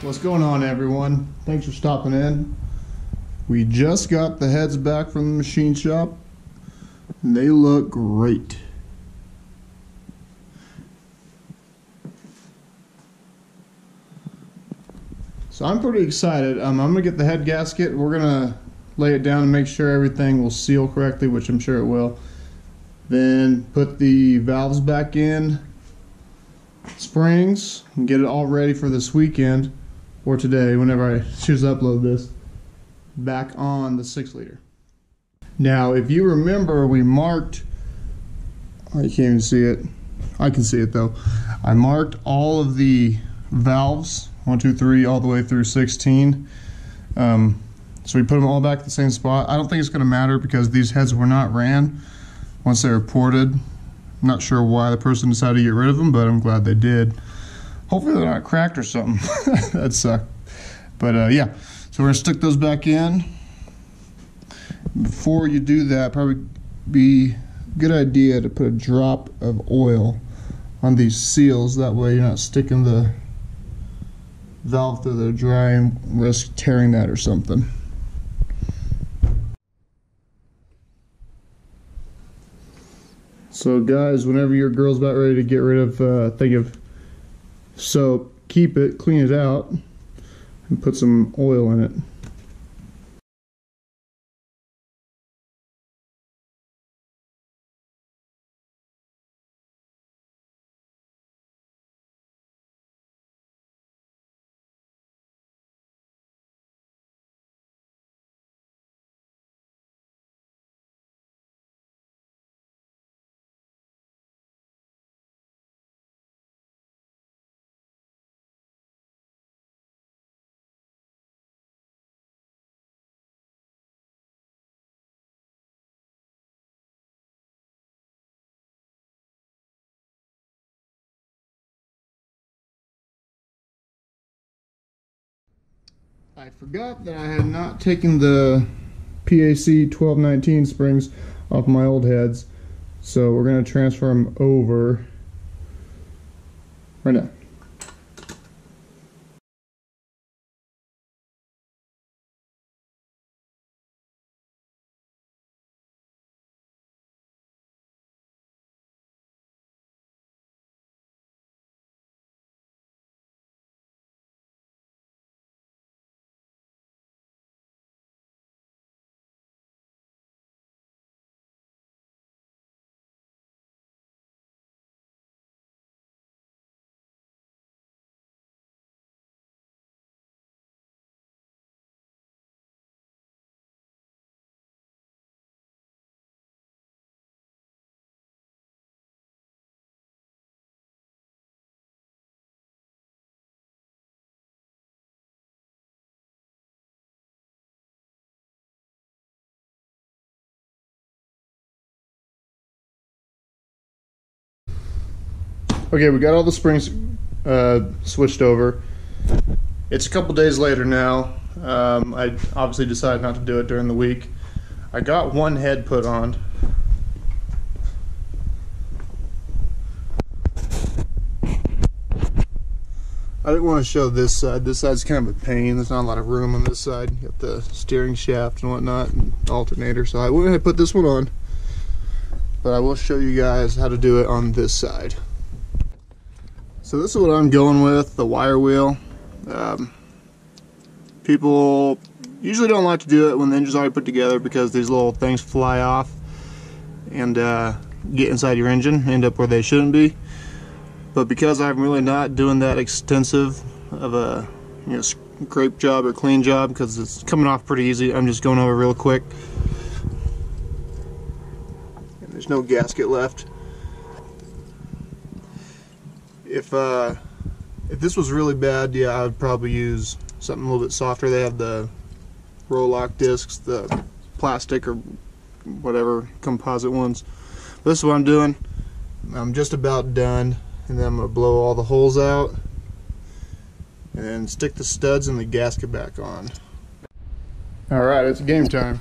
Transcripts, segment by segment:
What's going on, everyone? Thanks for stopping in. We just got the heads back from the machine shop and they look great. So I'm pretty excited. I'm gonna get the head gasket. We're gonna lay it down and make sure everything will seal correctly, which I'm sure it will. Then put the valves back in, springs, and get it all ready for this weekend, or today, whenever I choose to upload this, back on the 6-liter. Now, if you remember, we marked, oh, you can't even see it. I can see it though. I marked all of the valves, 1, 2, 3, all the way through 16. So we put them all back at the same spot. I don't think it's going to matter because these heads were not ran once they were ported. I'm not sure why the person decided to get rid of them, but I'm glad they did. Hopefully they're not cracked or something. That sucked. But yeah, so we're going to stick those back in. Before you do that, probably be a good idea to put a drop of oil on these seals. That way you're not sticking the valve through the dry and risk tearing that or something. So guys, whenever your girl's about ready to get rid of a thing of soap, keep it, clean it out, and put some oil in it. I forgot that I had not taken the PAC 1219 springs off my old heads, so we're going to transfer them over right now. Okay, we got all the springs switched over. It's a couple days later now. I obviously decided not to do it during the week. I got one head put on. I didn't want to show this side. This side's kind of a pain. There's not a lot of room on this side. You got the steering shaft and whatnot and alternator. So I went ahead and put this one on. But I will show you guys how to do it on this side. So this is what I'm going with, the wire wheel. People usually don't like to do it when the engine's already put together because these little things fly off and get inside your engine, end up where they shouldn't be. But because I'm really not doing that extensive of a scrape job or clean job, because it's coming off pretty easy, I'm just going over real quick. And there's no gasket left. If this was really bad, yeah, I would probably use something a little bit softer. They have the Roll-Lock discs, the plastic or whatever composite ones. This is what I'm doing. I'm just about done, and then I'm going to blow all the holes out and stick the studs and the gasket back on. Alright, it's game time.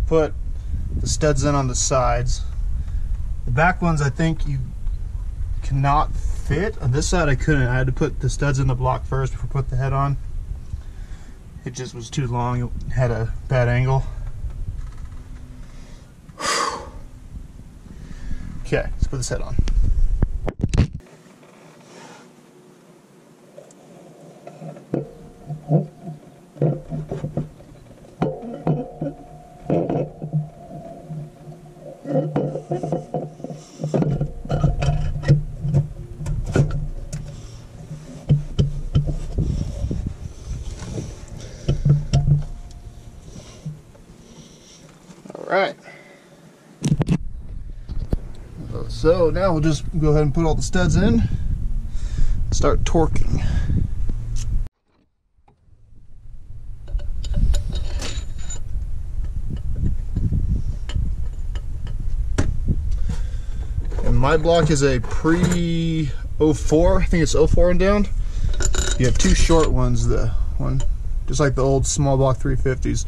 put the studs in on the sides. The back ones I think you cannot fit. On this side I couldn't. I had to put the studs in the block first before I put the head on. It just was too long. It had a bad angle. Okay, let's put this head on. Alright. So now we'll just go ahead and put all the studs in and start torquing. And my block is a pre-04, I think it's 04 and down. You have two short ones, the one just like the old small block 350s.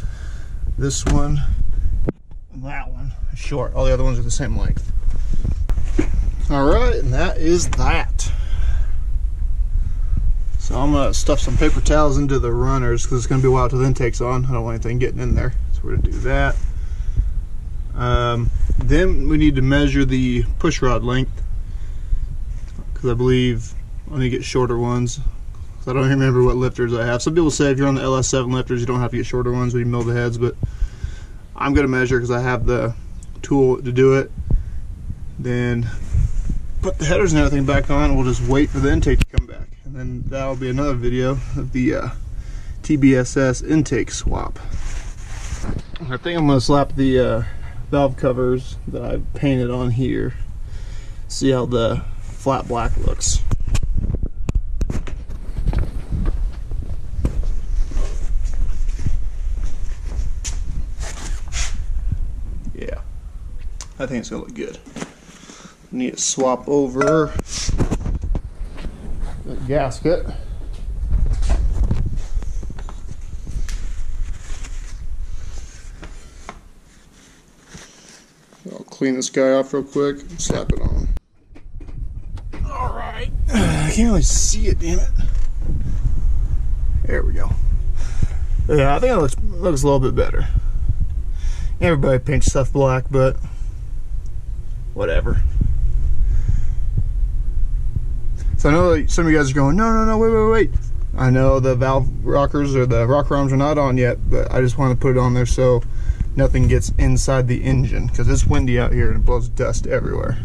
This one and that one is short. All the other ones are the same length. Alright, and that is that. So I'm going to stuff some paper towels into the runners because it's going to be a while till the intake's on. I don't want anything getting in there. So we're going to do that. Then we need to measure the push rod length because I believe I need to get shorter ones. I don't remember what lifters I have. Some people say if you're on the LS7 lifters you don't have to get shorter ones when you mill the heads, but I'm going to measure because I have the tool to do it. Then put the headers and everything back on. We'll just wait for the intake to come back, and then that'll be another video of the TBSS intake swap. I think I'm going to slap the valve covers that I painted on here. See how the flat black looks. Yeah, I think it's going to look good. Need to swap over the gasket. I'll clean this guy off real quick and slap it on. Alright. I can't really see it, damn it. There we go. Yeah, I think it looks a little bit better. Everybody paints stuff black, but whatever. So I know that some of you guys are going, no, wait. I know the valve rockers or the rocker arms are not on yet, but I just want to put it on there so nothing gets inside the engine because it's windy out here and it blows dust everywhere.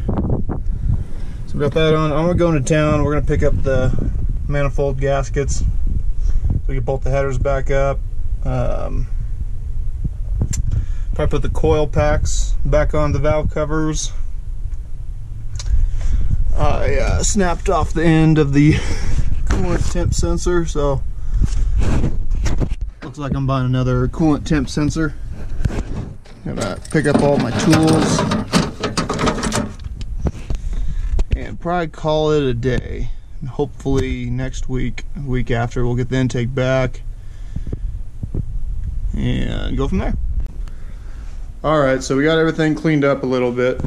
So we got that on. I'm going to go into town. We're going to pick up the manifold gaskets so we can bolt the headers back up. Probably put the coil packs back on the valve covers. I snapped off the end of the coolant temp sensor, so looks like I'm buying another coolant temp sensor. Gonna pick up all my tools and probably call it a day. And hopefully next week, the week after, we'll get the intake back and go from there. Alright, so we got everything cleaned up a little bit.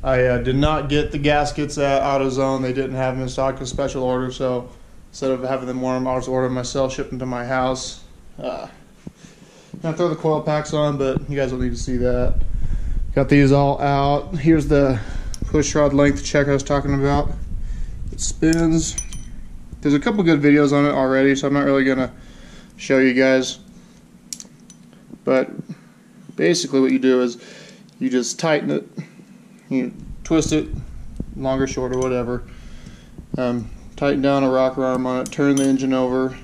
I did not get the gaskets at AutoZone. They didn't have them in stock, a special order, so instead of having them warm, I'll just order them myself, ship them to my house. I'm gonna throw the coil packs on, but you guys don't need to see that. Got these all out. Here's the push rod length check I was talking about. It spins. There's a couple good videos on it already, so I'm not really gonna show you guys. But basically what you do is you just tighten it. You twist it, longer, shorter, whatever. Tighten down a rocker arm on it. Turn the engine over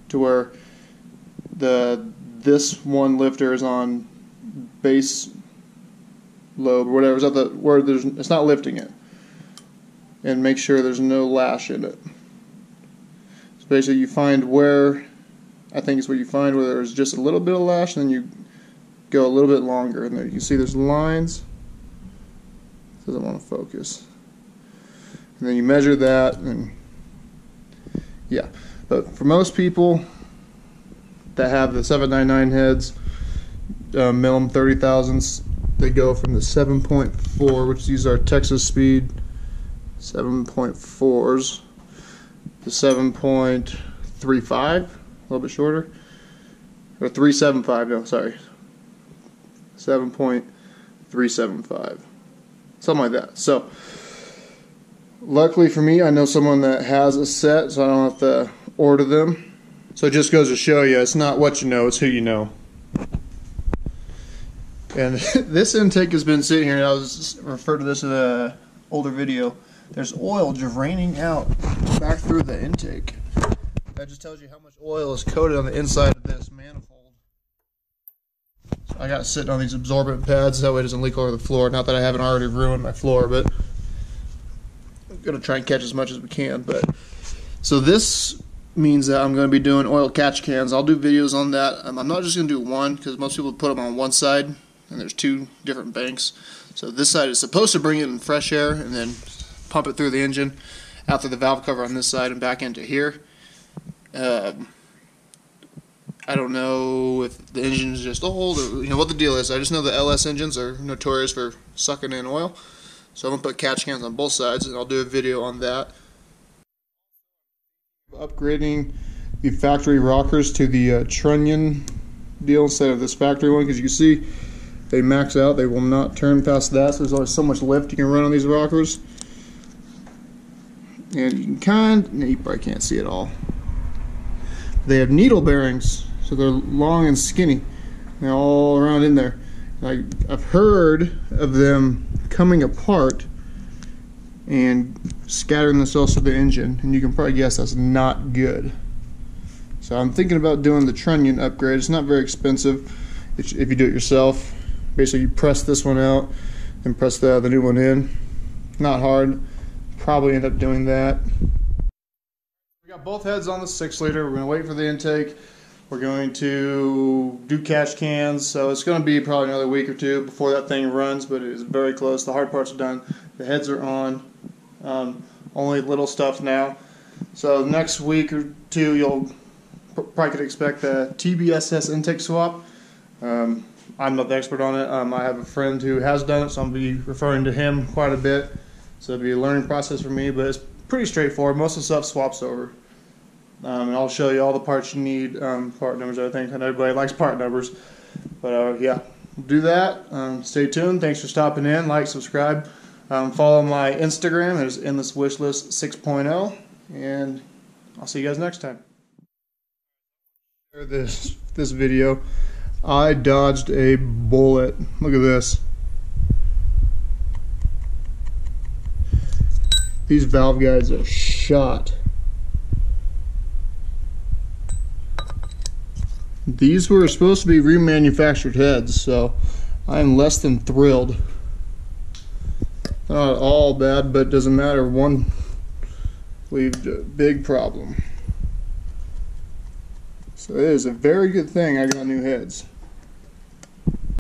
to where this one lifter is on base load, or whatever. It's not lifting it, and make sure there's no lash in it. So basically, you find where I think it's where you find where there's just a little bit of lash, and then you go a little bit longer, and there you can see there's lines. Doesn't want to focus, and then you measure that, and yeah. But for most people that have the 799 heads, minimum 30 thousandths. They go from the 7.4, which these are Texas speed 7.4s, to 7.35, a little bit shorter, or 375. No, sorry, 7.375, something like that. So luckily for me, I know someone that has a set, so I don't have to order them. So it just goes to show you, it's not what you know, it's who you know. And this intake has been sitting here, and I was referred to this in an older video. There's oil draining out back through the intake. That just tells you how much oil is coated on the inside of this manifold. So I got it sitting on these absorbent pads, that way it doesn't leak all over the floor. Not that I haven't already ruined my floor, but I'm going to try and catch as much as we can. But so this means that I'm going to be doing oil catch cans. I'll do videos on that. I'm not just going to do one, because most people put them on one side, and there's two different banks. So this side is supposed to bring in fresh air and then pump it through the engine out through the valve cover on this side and back into here. I don't know if the engine is just old or what the deal is. I just know the LS engines are notorious for sucking in oil. So I'm going to put catch cans on both sides, and I'll do a video on that. Upgrading the factory rockers to the trunnion deal instead of this factory one, because you can see they max out. They will not turn past that, so there's only so much lift you can run on these rockers. And you can you probably can't see it all. They have needle bearings, so they're long and skinny. They're all around in there. I've heard of them coming apart and scattering themselves through the engine, and you can probably guess that's not good. So I'm thinking about doing the trunnion upgrade. It's not very expensive if you do it yourself. Basically, you press this one out and press the new one in. Not hard. Probably end up doing that. We got both heads on the 6-liter. We're going to wait for the intake. We're going to do catch cans, so it's going to be probably another week or two before that thing runs, but it is very close. The hard parts are done. The heads are on. Only little stuff now. So next week or two, you'll probably could expect a TBSS intake swap. I'm not the expert on it. I have a friend who has done it, so I'll be referring to him quite a bit. So it'll be a learning process for me, but it's pretty straightforward. Most of the stuff swaps over. And I'll show you all the parts you need, part numbers, I think. I know everybody likes part numbers. But yeah, we'll do that. Stay tuned. Thanks for stopping in. Like, subscribe. Follow my Instagram. It's EndlessWishlist 6.0. And I'll see you guys next time. This video. I dodged a bullet. Look at this. These valve guides are shot. These were supposed to be remanufactured heads, so I'm less than thrilled. Not all bad, but it doesn't matter. One leaves a big problem. So it is a very good thing I got new heads.